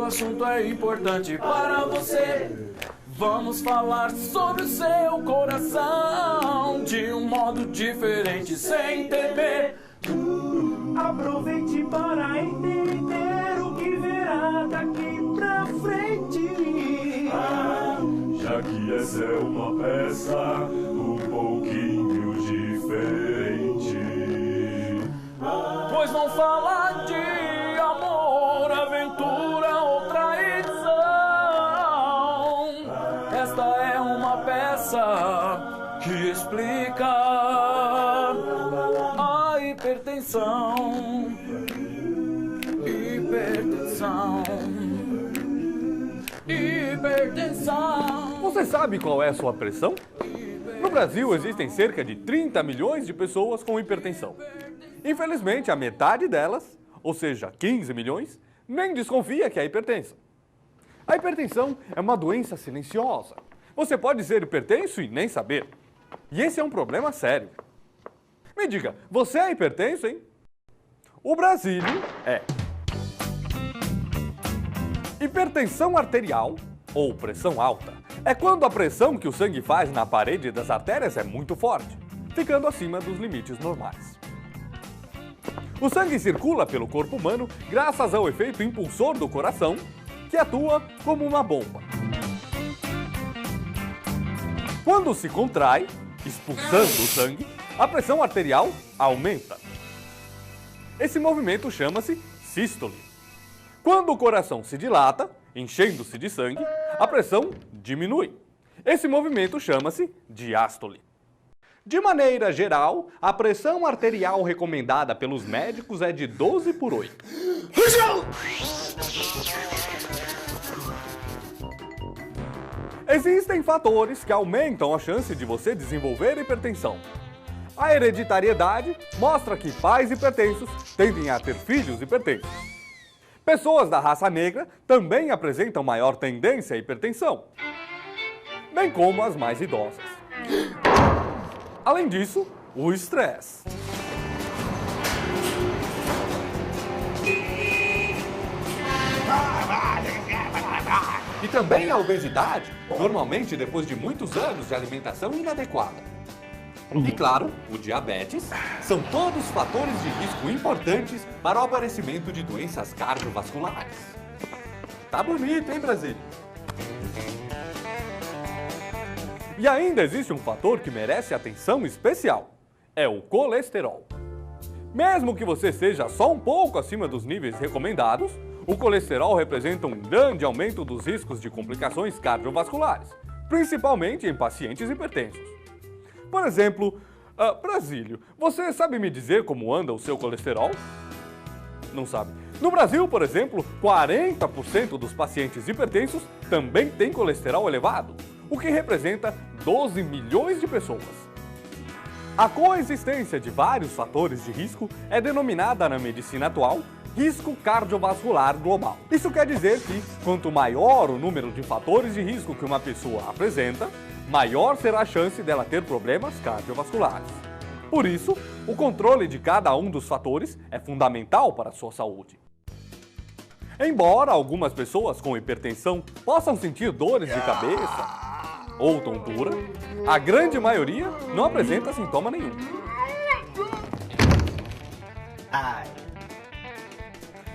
assunto é importante para você. Vamos falar sobre o seu coração de um modo diferente, sem temer. Aproveite para entender o que verá daqui pra frente. Já que essa é uma peça um pouquinho diferente. Pois vão falar de amor, aventura ou traição. Esta é uma peça que explica a hipertensão. Hipertensão. Hipertensão. Você sabe qual é a sua pressão? No Brasil existem cerca de 30 milhões de pessoas com hipertensão. Infelizmente, a metade delas, ou seja, 15 milhões, nem desconfia que é hipertensa. A hipertensão é uma doença silenciosa. Você pode ser hipertenso e nem saber. E esse é um problema sério. Me diga, você é hipertenso, hein? O Brasílio é. Hipertensão arterial, ou pressão alta, é quando a pressão que o sangue faz na parede das artérias é muito forte, ficando acima dos limites normais. O sangue circula pelo corpo humano graças ao efeito impulsor do coração, que atua como uma bomba. Quando se contrai, expulsando o sangue, a pressão arterial aumenta. Esse movimento chama-se sístole. Quando o coração se dilata, enchendo-se de sangue, a pressão diminui. Esse movimento chama-se diástole. De maneira geral, a pressão arterial recomendada pelos médicos é de 12/8. Existem fatores que aumentam a chance de você desenvolver hipertensão. A hereditariedade mostra que pais hipertensos tendem a ter filhos hipertensos. Pessoas da raça negra também apresentam maior tendência à hipertensão, bem como as mais idosas. Além disso, o estresse. E também a obesidade, normalmente depois de muitos anos de alimentação inadequada. E claro, o diabetes são todos fatores de risco importantes para o aparecimento de doenças cardiovasculares. Tá bonito, hein, Brasil? E ainda existe um fator que merece atenção especial. É o colesterol. Mesmo que você seja só um pouco acima dos níveis recomendados, o colesterol representa um grande aumento dos riscos de complicações cardiovasculares, principalmente em pacientes hipertensos. Por exemplo, Brasílio, você sabe me dizer como anda o seu colesterol? Não sabe. No Brasil, por exemplo, 40% dos pacientes hipertensos também têm colesterol elevado, o que representa 12 milhões de pessoas. A coexistência de vários fatores de risco é denominada na medicina atual risco cardiovascular global. Isso quer dizer que, quanto maior o número de fatores de risco que uma pessoa apresenta, maior será a chance dela ter problemas cardiovasculares. Por isso, o controle de cada um dos fatores é fundamental para a sua saúde. Embora algumas pessoas com hipertensão possam sentir dores de cabeça ou tontura, a grande maioria não apresenta sintoma nenhum.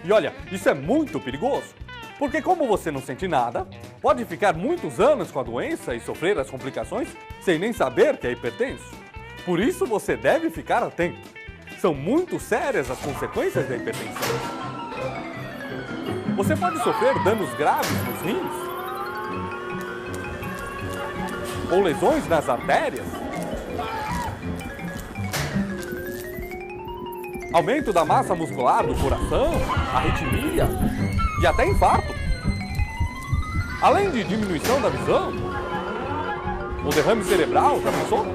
E olha, isso é muito perigoso, porque como você não sente nada, pode ficar muitos anos com a doença e sofrer as complicações sem nem saber que é hipertenso. Por isso você deve ficar atento. São muito sérias as consequências da hipertensão. Você pode sofrer danos graves nos rins, ou lesões nas artérias, aumento da massa muscular do coração, arritmia e até infarto. Além de diminuição da visão, o derrame cerebral, já pensou?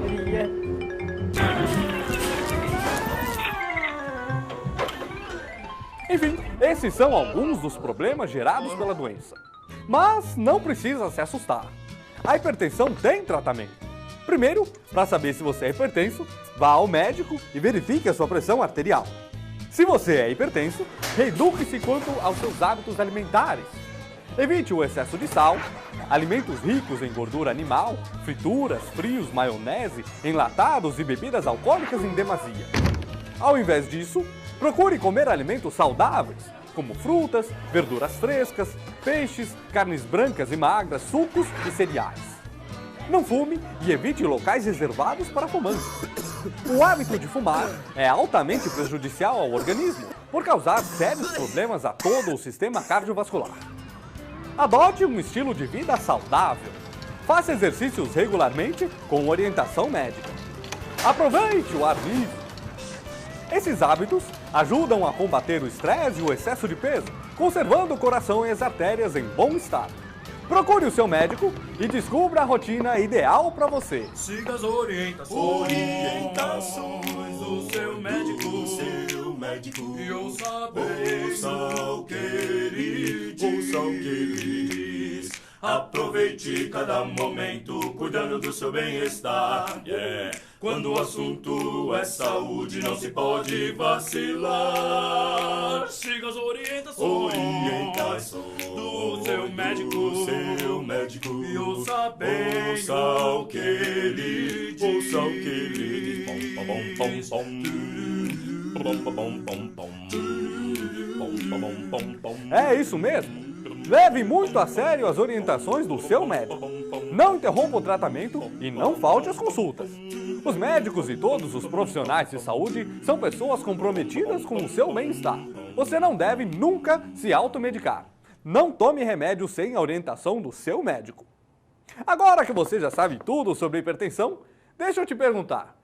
Enfim, esses são alguns dos problemas gerados pela doença. Mas não precisa se assustar. A hipertensão tem tratamento. Primeiro, para saber se você é hipertenso, vá ao médico e verifique a sua pressão arterial. Se você é hipertenso, reeduque-se quanto aos seus hábitos alimentares. Evite o excesso de sal, alimentos ricos em gordura animal, frituras, frios, maionese, enlatados e bebidas alcoólicas em demasia. Ao invés disso, procure comer alimentos saudáveis, como frutas, verduras frescas, peixes, carnes brancas e magras, sucos e cereais. Não fume e evite locais reservados para fumantes. O hábito de fumar é altamente prejudicial ao organismo, por causar sérios problemas a todo o sistema cardiovascular. Adote um estilo de vida saudável. Faça exercícios regularmente com orientação médica. Aproveite o ar livre. Esses hábitos ajudam a combater o estresse e o excesso de peso, conservando o coração e as artérias em bom estado. Procure o seu médico e descubra a rotina ideal para você. Siga as orientações do seu médico. E ouça o que ele diz. Aproveite cada momento cuidando do seu bem-estar. Quando o assunto é saúde, não se pode vacilar. Siga as orientações do seu médico. E ouça o que ele diz. É isso mesmo. Leve muito a sério as orientações do seu médico. Não interrompa o tratamento e não falte às consultas. Os médicos e todos os profissionais de saúde são pessoas comprometidas com o seu bem-estar. Você não deve nunca se automedicar. Não tome remédio sem a orientação do seu médico. Agora que você já sabe tudo sobre hipertensão, deixa eu te perguntar.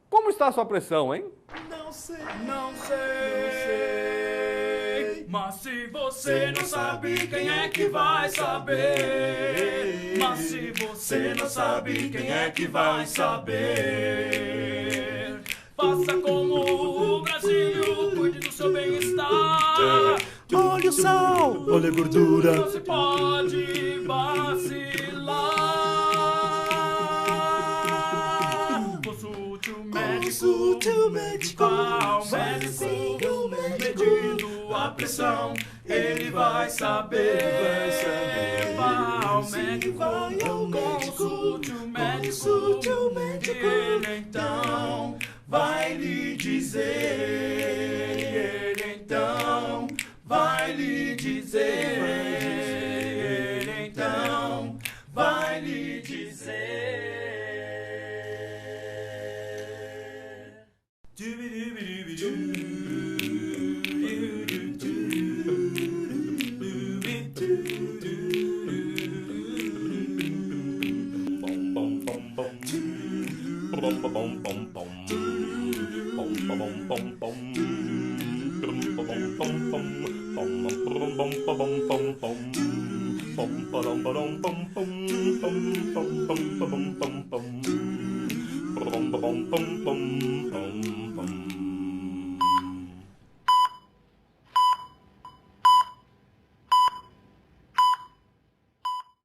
Como está a sua pressão, hein? Não sei. Mas se você não sabe, quem é que vai saber? Mas se você não sabe, quem é que vai saber? Faça como o Brasil, cuide do seu bem-estar. Olha o sal, olha a gordura. Não se pode vacilar. Consulte o médico. Vá ao médico. Medindo a pressão, ele vai saber. Vá ao médico. Consulte o médico. Ele então vai lhe dizer. Ele então vai lhe dizer. Ele então vai lhe dizer. Bum